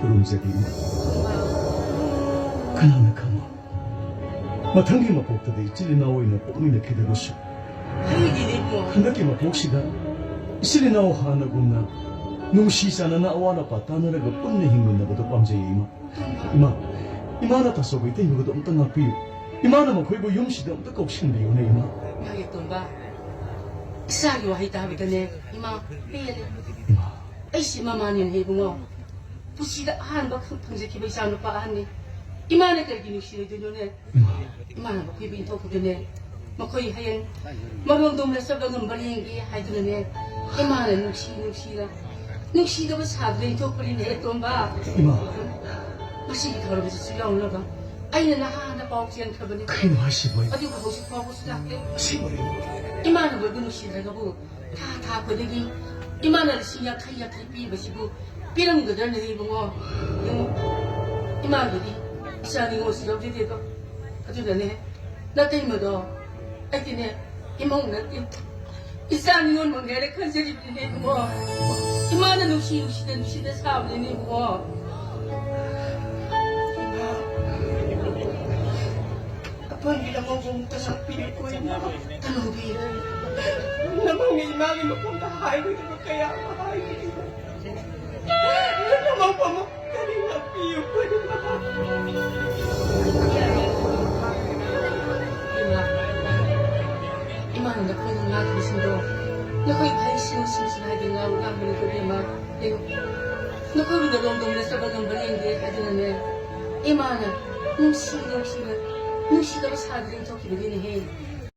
푸른제비 그나마 가마 마탕기 마복도 이찔리 나오 있는 뽕이네 기대고쇼 한다기 마복시다 이찔리 나오 하나구나 농시사나 나와나 빠따나라가 뻔내 힘근나보다 빰제이 이마나 다소고 이때 이거도 엄청 나쁘요 이마나 뭐 거의 뭐 염시다 엄청 꺾신데요네 이마 하겠던가 이사기 와 있다 하거든요 이마 빼야돼 아이씨 마마는 해보고 부시다 한바 평생 기분 이상 오빠 하니 이마나 들기 누시를 되는데 이마나 뭐 기분 좋거든요 뭐 거의 하얀 머리동네 썩어는 버리기 하더니 이마나 누시다고 사들이 족버리네 돈바 이마 마시기 걸으면서 수영을 넣어 아이는 나 하나 빠지는 커버니 그인 하시보이 어디 가고 싶어 하고 시작해 시보이 이마는 뭘 누시다고 다 버리기 이마는 시야 타이야 비버시고 삐는 거들 내리고 이마들이 시안이 옷을 어디대고 아주 전에 나 때문에도 아이들이 이몽은 이상이 온뭐 내래 컨셉이 되고 이마는 누시대 사업이니 뭐 apan ginamang sa Pilipino na talubiran. Namang imagi mo kung kahay dito ko kaya kahay dito. Namang pamakaling na piyo ko Ima na ko ng lahat ng sindo. Nako'y bahay sinusunod din nga ang amin ko di ma. Nako'y nalongdong na sa bagang balinggi at dinane. Ima na, nung sigaw. 누시다고 사들인 저 기분이 해.